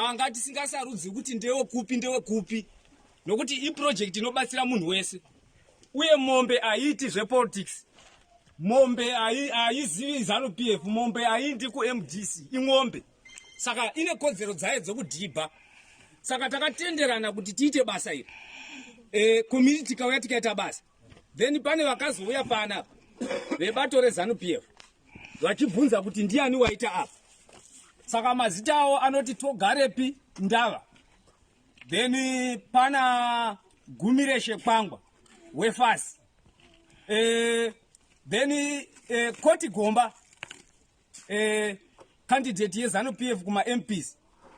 tanga tisingasarudzi kuti ndewe kupi nokuti i project inobatsira munhu wese uye mombe aiti zvepolitics mombe aizivi ZANUPF mombe aindi ku MDC ingombe saka ine kodzero dzayo dzokudhibha saka takatenderana kuti tiite basa iri community kauya tikaita basa then pane vakazouya pana vebato reZANUPF vachibvunza kuti ndiani waita apa saka mazita avo anoti togarepi ndava then pana gumireshe kwangwa wefasi then koti gomba candidate yeZANUPF kuma MPs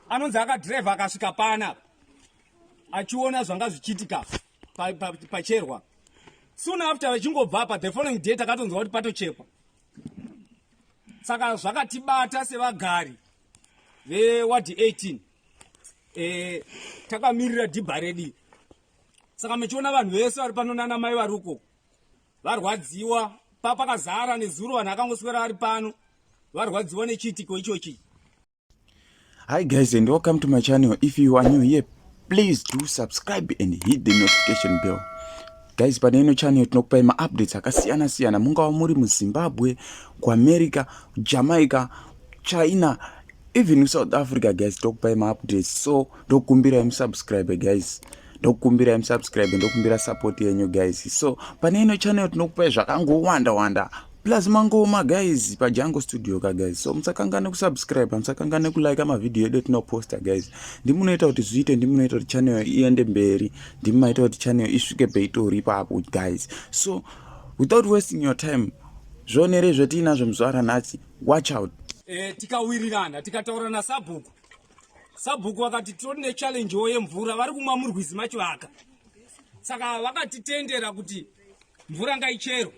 anonzi akadhiraivha akasvika pana achiona zvanga zvichiitika pacherwa soon after vachingobva apa the following day takatonzwa kuti patochekwa saka zvakatibata sevagari ward 18 takamirira dhibha redu saka mechiona vanhu vese vari pano nana mai vari uko varwadziwa pakazara nezuro vanhu akangoswera vari pano varwadziwa nechiitiko ichochi. Hi guys and welcome to my channel. If you are new here, please do subscribe and hit the notification bell. Guys, pa ino channel tinokupa ma updates akasiyana siyana mungawa muri mu Zimbabwe, ku America, Jamaica, China, even South Africa guys tinokupa ma updates. So ndokumbira subscribe guys. Ndokumbira subscribe ndokumbira support yenyu guys. So pa ino channel tinokupa zvakangowanda plus mangoma guys pa Jungle Studio ka guys. So msakangane ku subscribe, msakangane ku like ma video edu tinoposta guys. Ndimunoita kuti zviite, ndimunoita kuti channel iende mberi, ndimunoita kuti channel isvike peitori papo guys. So without wasting your time, zvonere zvetinazvo muzvara nhasi, watch out. Tikawirirana tikataurana sabhuku vakati tine challenge yemvura vari kumwa murwizi macho aka saka vakatitendera kuti mvura ngaicherwe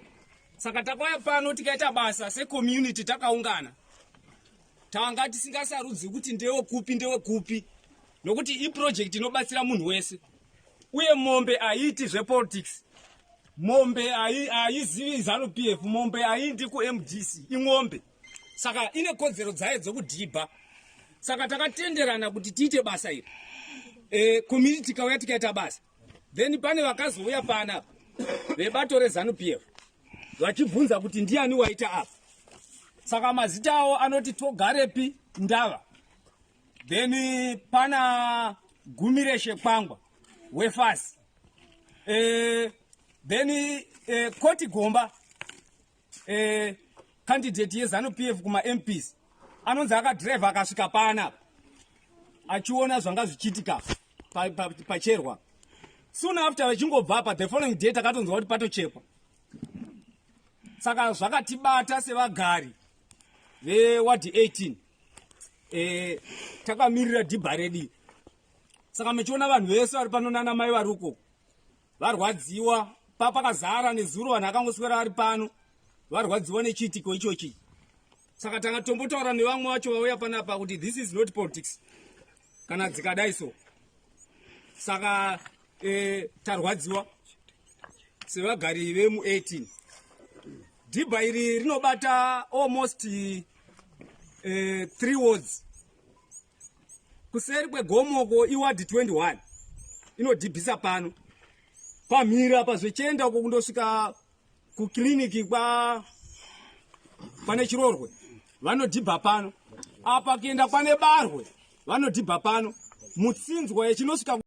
saka takauya pano tikaita basa secommunity takaungana tanga tisingasarudzi kuti ndewe kupi nokuti i project inobatsira munhu wese uye mombe aiti zvepolitics mombe aizivi ZANUPF mombe aindi ku MDC ingombe saka ine kodzero dzayo dzokudhibha saka takatenderana kuti tiite basa iri community kauya tikaita basa then pane vakazouya pana vebato reZANUPF vachibvunza kuti ndiani waita apa saka mazita avo anoti togarepi ndava then pana gumireshe kwangwa wefasi then koti gomba candidate yeZANUPF kuma MPs anonzi akadhiraivha akasvika pana achiona zvanga zvichiitika pacherwa soon after vachingobva apa the following day takatonzwa kuti patochekwa saka zvakatibata sevagari ward 18 takamirira dhibha redu saka mechiona vanhu vese vari pano nana mai vari uko varwadziwa pakazara nezuro vanhu akangoswera vari pano varwadziwa nechiitiko ichochi saka tanga tombotaura nevamwe vacho vauya panapa kuti this is not politics kana dzikadai so saka tarwadziwa sevagari vemu 18 dhibha iri rinobata almost 3 wards kuseri kwegomoko iward 21 inodhibhisa pano pamhira pazvichienda uko kundosvika kukliniki pane chirorwe vanodhibha pano apa kuenda pane barwe vanodhibha pano mutsinzwa yechinosvika